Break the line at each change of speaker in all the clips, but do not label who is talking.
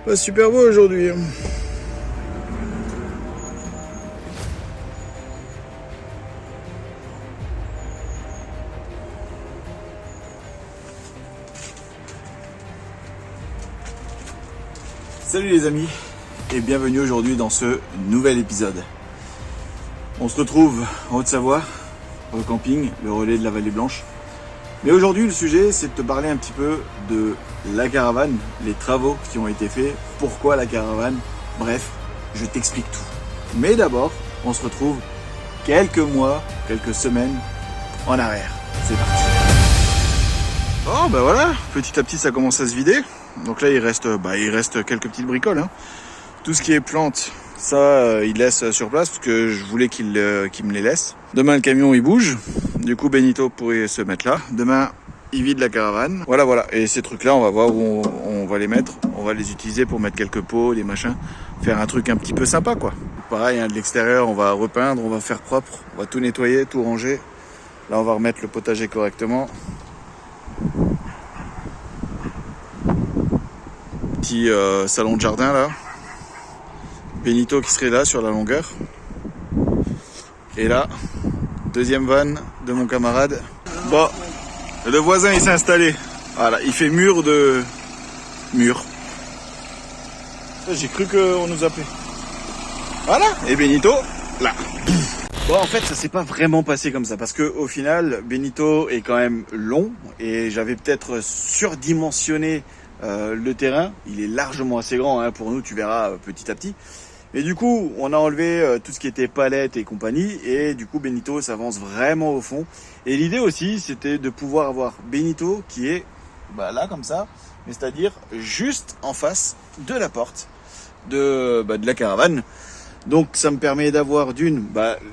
Pas super beau aujourd'hui. Salut les amis et bienvenue aujourd'hui dans ce nouvel épisode. On se retrouve en Haute-Savoie, au camping, le relais de la Vallée Blanche. Mais aujourd'hui, le sujet, c'est de te parler un petit peu de la caravane, les travaux qui ont été faits, pourquoi la caravane, bref, je t'explique tout. Mais d'abord, on se retrouve quelques mois, quelques semaines en arrière. C'est parti. Oh ben voilà, petit à petit ça commence à se vider. Donc là il reste quelques petites bricoles. Hein. Tout ce qui est plantes, ça il laisse sur place parce que je voulais qu'il me les laisse. Demain le camion il bouge. Du coup Benito pourrait se mettre là. Demain il vide la caravane. Voilà. Et ces trucs là on va voir où on va les mettre. On va les utiliser pour mettre quelques pots, des machins. Faire un truc un petit peu sympa quoi. Pareil hein, de l'extérieur on va repeindre, on va faire propre. On va tout nettoyer, tout ranger. Là on va remettre le potager correctement. Petit salon de jardin là. Benito qui serait là sur la longueur. Et là, deuxième van de mon camarade. Bon, le voisin il s'est installé. Voilà, il fait mur. J'ai cru qu'on nous appelait. Voilà, et Benito, là. Bon, en fait, ça s'est pas vraiment passé comme ça. Parce que au final, Benito est quand même long. Et j'avais peut-être surdimensionné le terrain. Il est largement assez grand hein, pour nous, tu verras petit à petit. Et du coup, on a enlevé tout ce qui était palette et compagnie. Et du coup, Benito s'avance vraiment au fond. Et l'idée aussi, c'était de pouvoir avoir Benito qui est là, comme ça. Mais c'est-à-dire juste en face de la porte de la caravane. Donc, ça me permet d'avoir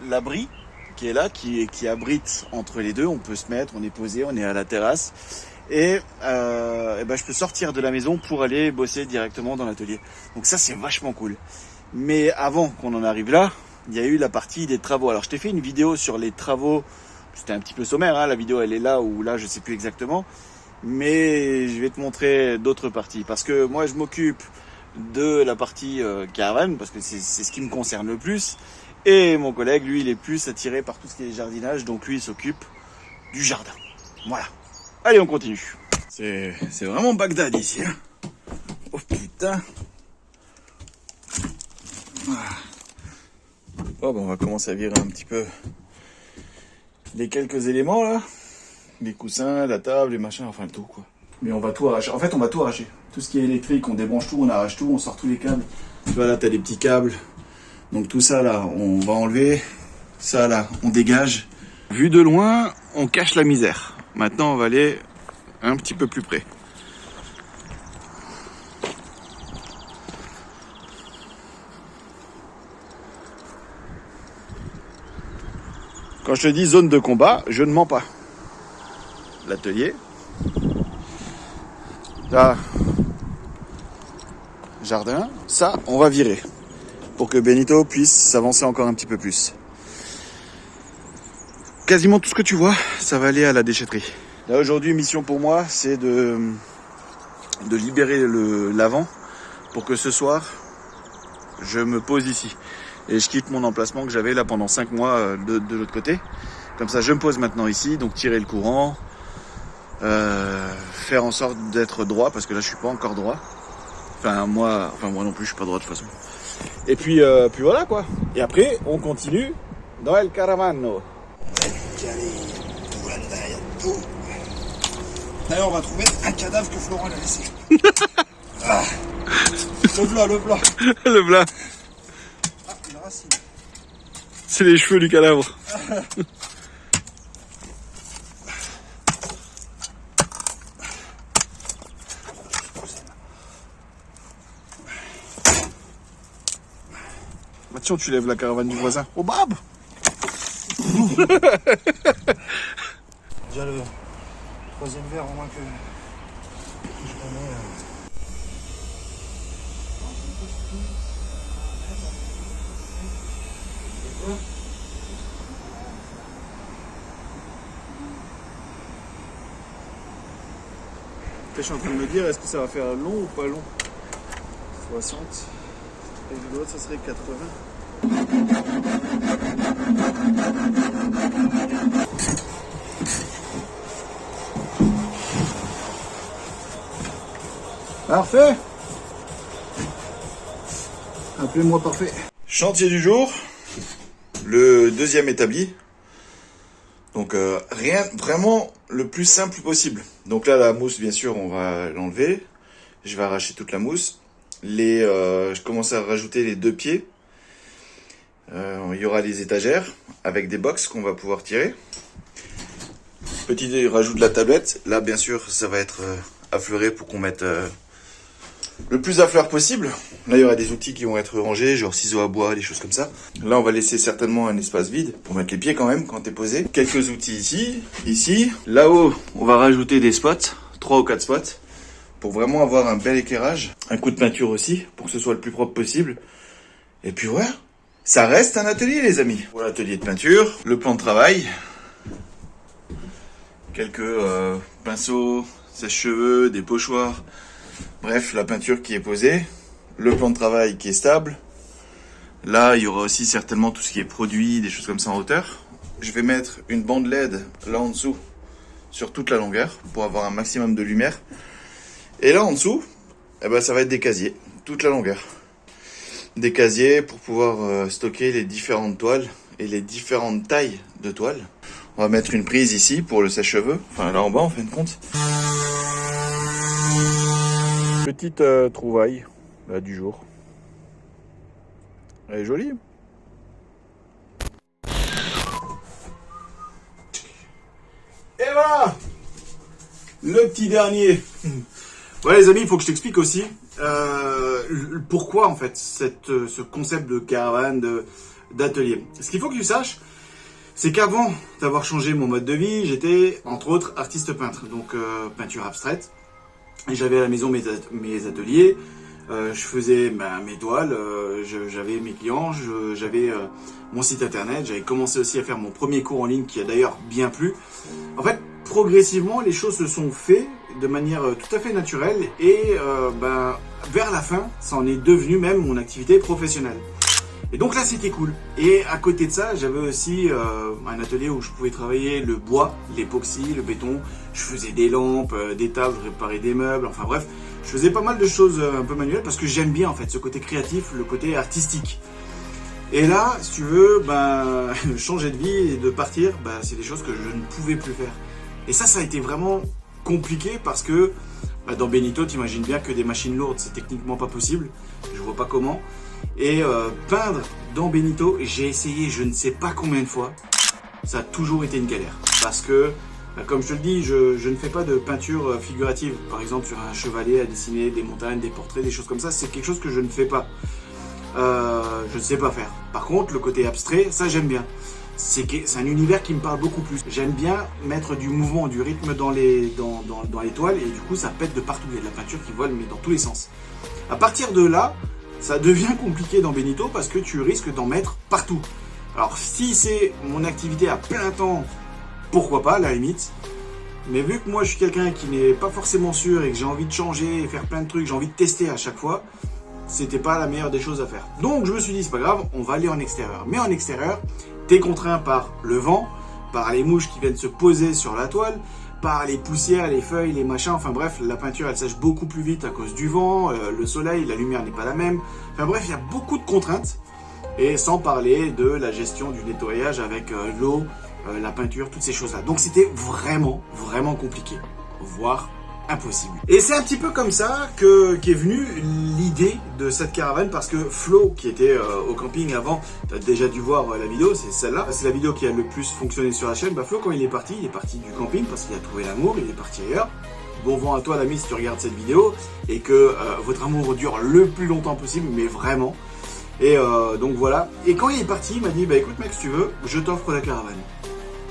l'abri qui est là, qui abrite entre les deux. On peut se mettre, on est posé, on est à la terrasse. Et je peux sortir de la maison pour aller bosser directement dans l'atelier. Donc ça, c'est vachement cool. Mais avant qu'on en arrive là, il y a eu la partie des travaux. Alors je t'ai fait une vidéo sur les travaux, c'était un petit peu sommaire, hein, la vidéo elle est là ou là, je sais plus exactement. Mais je vais te montrer d'autres parties. Parce que moi je m'occupe de la partie caravane, parce que c'est ce qui me concerne le plus. Et mon collègue, lui, il est plus attiré par tout ce qui est jardinage, donc lui il s'occupe du jardin. Voilà. Allez, on continue. C'est vraiment Bagdad ici. Hein. Oh putain. Oh, on va commencer à virer un petit peu les quelques éléments là. Les coussins, la table, les machins, enfin le tout quoi. Mais on va tout arracher. En fait, on va tout arracher. Tout ce qui est électrique, on débranche tout, on arrache tout, on sort tous les câbles. Tu vois là, t'as des petits câbles. Donc tout ça là, on va enlever. Ça là, on dégage. Vu de loin, on cache la misère. Maintenant, on va aller un petit peu plus près. Quand je te dis zone de combat, je ne mens pas. L'atelier. Là, jardin. Ça, on va virer. Pour que Benito puisse s'avancer encore un petit peu plus. Quasiment tout ce que tu vois, ça va aller à la déchetterie. Là, aujourd'hui, mission pour moi, c'est de libérer l'avant pour que ce soir, je me pose ici. Et je quitte mon emplacement que j'avais là pendant 5 mois de l'autre côté. Comme ça, je me pose maintenant ici, donc tirer le courant, faire en sorte d'être droit, parce que là, je suis pas encore droit. Enfin, moi non plus, je suis pas droit de toute façon. Et puis voilà quoi. Et après, on continue dans El Caravano.
D'ailleurs, on va trouver un cadavre que Florent a laissé. Ah. Le plat.
Le blanc.
Ah, une racine.
C'est les cheveux du cadavre. Bah tiens, tu lèves la caravane du voisin. Oh bab.
Déjà le troisième verre au moins que je connais.
Je suis en train de me dire, est-ce que ça va faire long ou pas long? 60. Et l'autre, ça serait 80. Parfait. Appelez-moi parfait. Chantier du jour. Le deuxième établi. Donc rien, vraiment le plus simple possible. Donc là, la mousse, bien sûr, on va l'enlever. Je vais arracher toute la mousse. Je commence à rajouter les deux pieds. Il y aura les étagères avec des box qu'on va pouvoir tirer. Petit rajout de la tablette. Là, bien sûr, ça va être affleuré pour qu'on mette le plus à fleur possible. Là, il y aura des outils qui vont être rangés, genre ciseaux à bois, des choses comme ça. Là, on va laisser certainement un espace vide pour mettre les pieds quand même quand t'es posé. Quelques outils ici, ici. Là-haut, on va rajouter des spots, 3 ou 4 spots, pour vraiment avoir un bel éclairage. Un coup de peinture aussi, pour que ce soit le plus propre possible. Et puis voilà, ça reste un atelier, les amis. Pour l'atelier de peinture, le plan de travail. Quelques pinceaux, sèche-cheveux, des pochoirs. Bref, la peinture qui est posée, le plan de travail qui est stable. Là, il y aura aussi certainement tout ce qui est produit, des choses comme ça en hauteur. Je vais mettre une bande LED là en dessous, sur toute la longueur, pour avoir un maximum de lumière. Et là en dessous, eh ben, ça va être des casiers, toute la longueur. Des casiers pour pouvoir stocker les différentes toiles et les différentes tailles de toiles. On va mettre une prise ici pour le sèche-cheveux, enfin là en bas en fin de compte. Petite trouvaille là, du jour. Elle est jolie. Et voilà, le petit dernier. Ouais les amis, il faut que je t'explique aussi pourquoi en fait ce concept de caravane, d'atelier. Ce qu'il faut que tu saches, c'est qu'avant d'avoir changé mon mode de vie, j'étais entre autres artiste peintre, donc peinture abstraite. Et j'avais à la maison mes ateliers, je faisais mes toiles, j'avais mes clients, j'avais mon site internet, j'avais commencé aussi à faire mon premier cours en ligne qui a d'ailleurs bien plu. En fait, progressivement, les choses se sont faites de manière tout à fait naturelle et vers la fin, ça en est devenu même mon activité professionnelle. Et donc là, c'était cool. Et à côté de ça, j'avais aussi un atelier où je pouvais travailler le bois, l'époxy, le béton. Je faisais des lampes, des tables, je réparais des meubles. Enfin bref, je faisais pas mal de choses un peu manuelles parce que j'aime bien en fait ce côté créatif, le côté artistique. Et là, si tu veux, changer de vie et de partir, c'est des choses que je ne pouvais plus faire. Et ça a été vraiment compliqué parce que dans Benito, tu imagines bien que des machines lourdes, c'est techniquement pas possible. Je vois pas comment. Et peindre dans Benito, j'ai essayé je ne sais pas combien de fois, ça a toujours été une galère. Parce que, comme je te le dis, je ne fais pas de peinture figurative. Par exemple, sur un chevalet à dessiner des montagnes, des portraits, des choses comme ça, c'est quelque chose que je ne fais pas. Je ne sais pas faire. Par contre, le côté abstrait, ça j'aime bien. C'est un univers qui me parle beaucoup plus. J'aime bien mettre du mouvement, du rythme dans les toiles et du coup ça pète de partout. Il y a de la peinture qui vole mais dans tous les sens. À partir de là, ça devient compliqué dans Benito parce que tu risques d'en mettre partout. Alors si c'est mon activité à plein temps, pourquoi pas, à la limite. Mais vu que moi je suis quelqu'un qui n'est pas forcément sûr et que j'ai envie de changer et faire plein de trucs, j'ai envie de tester à chaque fois, c'était pas la meilleure des choses à faire. Donc je me suis dit c'est pas grave, on va aller en extérieur. Mais en extérieur, t'es contraint par le vent, par les mouches qui viennent se poser sur la toile, par les poussières, les feuilles, les machins, enfin bref, la peinture elle sèche beaucoup plus vite à cause du vent, le soleil, la lumière n'est pas la même. Enfin bref, il y a beaucoup de contraintes. Et sans parler de la gestion du nettoyage avec l'eau, la peinture, toutes ces choses-là. Donc c'était vraiment, vraiment compliqué, voire impossible. Et c'est un petit peu comme ça qu'est venue l'idée de cette caravane parce que Flo, qui était au camping avant, tu as déjà dû voir la vidéo, c'est celle-là. C'est la vidéo qui a le plus fonctionné sur la chaîne. Flo, quand il est parti du camping parce qu'il a trouvé l'amour, il est parti ailleurs. Bon vent à toi l'ami si tu regardes cette vidéo et que votre amour dure le plus longtemps possible, mais vraiment. Et donc voilà. Et quand il est parti, il m'a dit écoute mec, si tu veux, je t'offre la caravane.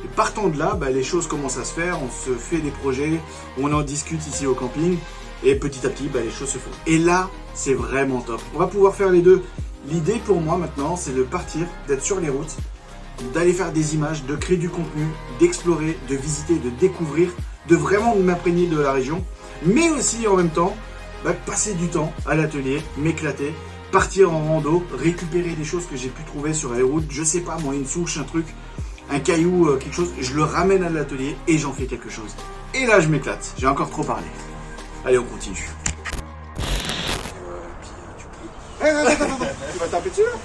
Et partant de là, les choses commencent à se faire, on se fait des projets, on en discute ici au camping, et petit à petit, les choses se font. Et là, c'est vraiment top. On va pouvoir faire les deux. L'idée pour moi maintenant, c'est de partir, d'être sur les routes, d'aller faire des images, de créer du contenu, d'explorer, de visiter, de découvrir, de vraiment m'imprégner de la région, mais aussi en même temps bah, passer du temps à l'atelier, m'éclater, partir en rando, récupérer des choses que j'ai pu trouver sur les routes, je sais pas moi, une souche, un truc, un caillou, quelque chose, je le ramène à l'atelier et j'en fais quelque chose. Et là je m'éclate, j'ai encore trop parlé. Allez, on continue.
Attends, tu vas taper dessus là?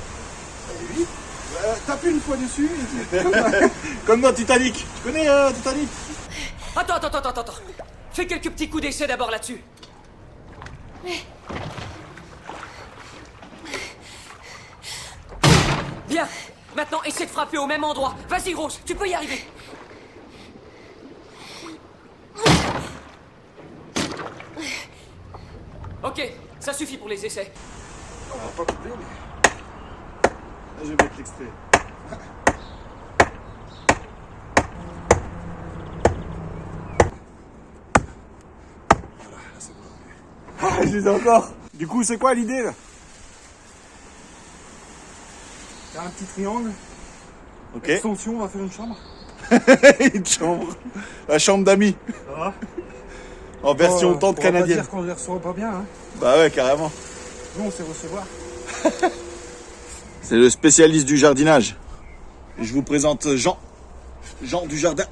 Oui. Tape une fois dessus.
Comme dans Titanic. Tu connais Titanic?
Attends. Fais quelques petits coups d'essai d'abord là-dessus. Bien. Maintenant, essaie de frapper au même endroit. Vas-y, Rose, tu peux y arriver. Ok, ça suffit pour les essais.
On va pas couper, mais.
Là, je vais mettre l'extrait.
Voilà, là c'est bon.
Ah, je les ai encore. Du coup, c'est quoi l'idée là?
T'as un petit triangle.
Ok.
Extension, on va faire une chambre.
Une chambre. La chambre d'amis.
Ça va?
En version tente
On va
canadienne.
pas dire qu'on les reçoit pas bien, hein.
Bah ouais, carrément.
Nous, on sait recevoir.
C'est le spécialiste du jardinage. Et je vous présente Jean. Jean du jardin.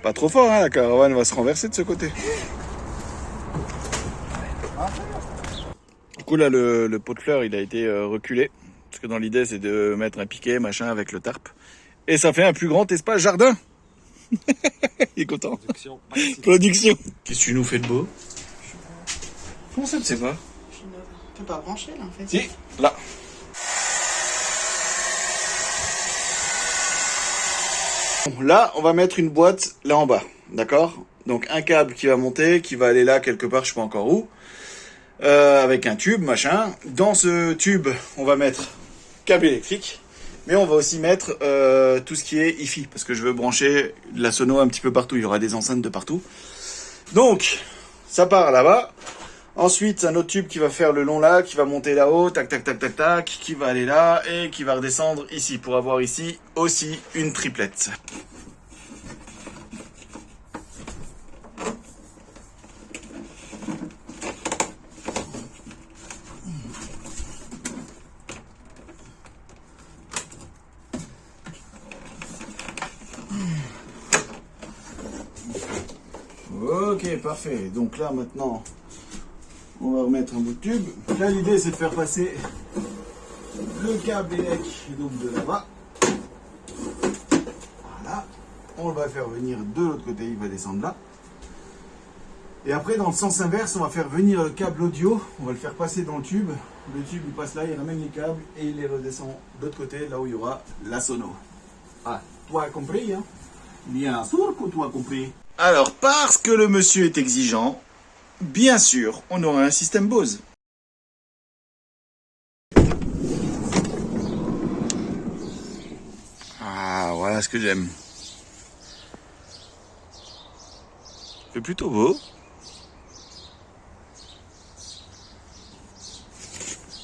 Pas trop fort, hein, la caravane va se renverser de ce côté. Du coup, là, le pot de fleurs, il a été reculé. Parce que dans l'idée, c'est de mettre un piquet, machin, avec le tarp. Et ça fait un plus grand espace jardin. Il est content. Production. Qu'est-ce que tu nous fais de beau? Comment ça, tu sais pas?
Tu peux pas brancher là en fait.
Si, là. Bon, là, on va mettre une boîte là en bas, d'accord? Donc un câble qui va monter, qui va aller là quelque part, je sais pas encore où, avec un tube, machin. Dans ce tube, on va mettre câble électrique, mais on va aussi mettre tout ce qui est Hi-Fi, parce que je veux brancher de la sono un petit peu partout. Il y aura des enceintes de partout. Donc, ça part là-bas. Ensuite, un autre tube qui va faire le long là, qui va monter là-haut, tac, tac, tac, tac, tac, qui va aller là, et qui va redescendre ici, pour avoir ici aussi une triplette. Ok, parfait. Donc là, maintenant, on va remettre un bout de tube. Là, l'idée, c'est de faire passer le câble élec donc de là-bas. Voilà. On va faire venir de l'autre côté, il va descendre là. Et après, dans le sens inverse, on va faire venir le câble audio. On va le faire passer dans le tube. Le tube, il passe là, il ramène les câbles et il les redescend de l'autre côté, là où il y aura la sono. Ah, toi, compris, hein? Bien sûr que toi, compris. Alors, parce que le monsieur est exigeant, bien sûr, on aura un système Bose. Ah, voilà ce que j'aime. C'est plutôt beau.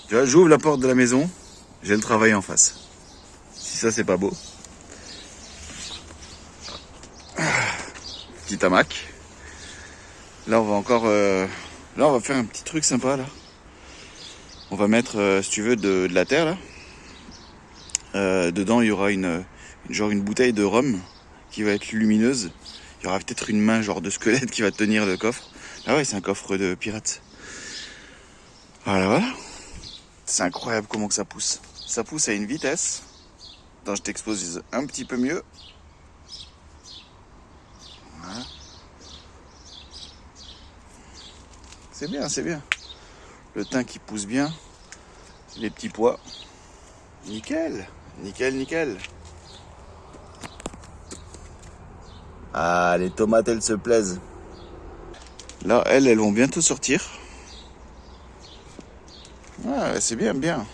Tu vois, j'ouvre la porte de la maison, j'ai le travail en face. Si ça, c'est pas beau. Petit hamac. Là, on va encore... là, on va faire un petit truc sympa, là. On va mettre, si tu veux, de la terre, là. Dedans, il y aura une bouteille de rhum qui va être lumineuse. Il y aura peut-être une main, genre de squelette, qui va tenir le coffre. Ah ouais, c'est un coffre de pirate. Voilà. C'est incroyable comment que ça pousse. Ça pousse à une vitesse. Attends, je t'expose un petit peu mieux. Voilà. C'est bien, c'est bien. Le thym qui pousse bien. Les petits pois. Nickel, nickel, nickel. Ah, les tomates, elles se plaisent. Là, elles vont bientôt sortir. Ah, c'est bien, bien.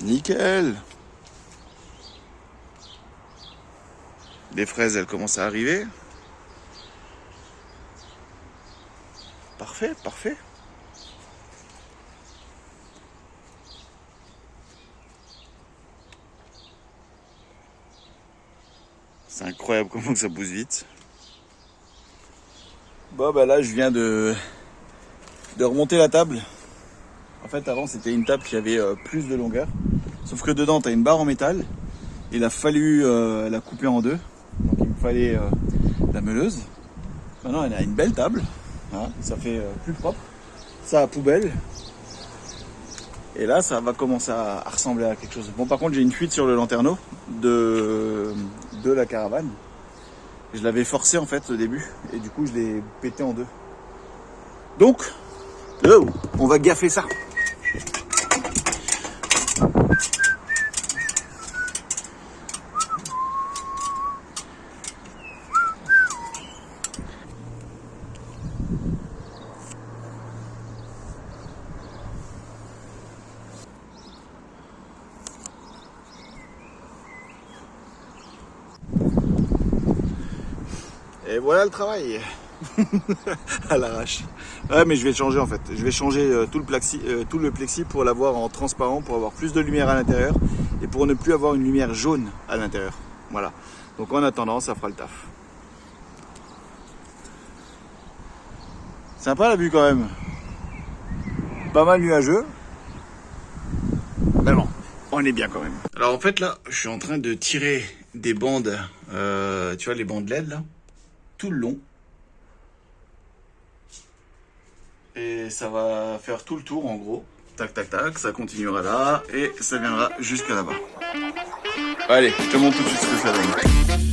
Nickel. Les fraises, elles commencent à arriver. Parfait, parfait. C'est incroyable comment que ça pousse vite. Bon bah là je viens de remonter la table. En fait avant c'était une table qui avait plus de longueur. Sauf que dedans tu as une barre en métal. Il a fallu la couper en deux. Donc il me fallait la meuleuse. Maintenant elle a une belle table. Hein, ça fait plus propre. Ça à poubelle. Et là ça va commencer à ressembler à quelque chose. Bon par contre j'ai une fuite sur le lanterneau de la caravane. Je l'avais forcé en fait au début. Et du coup je l'ai pété en deux. Donc on va gaffer ça. Et voilà le travail. À l'arrache. Ouais mais je vais changer en fait. Je vais changer tout le plexi pour l'avoir en transparent, pour avoir plus de lumière à l'intérieur et pour ne plus avoir une lumière jaune à l'intérieur. Voilà. Donc en attendant, ça fera le taf. Sympa la vue quand même. Pas mal nuageux. Mais bon, on est bien quand même. Alors en fait là, je suis en train de tirer des bandes, tu vois les bandes LED là, tout le long. Et ça va faire tout le tour en gros. Tac tac tac, ça continuera là et ça viendra jusqu'à là-bas. Allez, je te montre tout de suite ce que ça donne.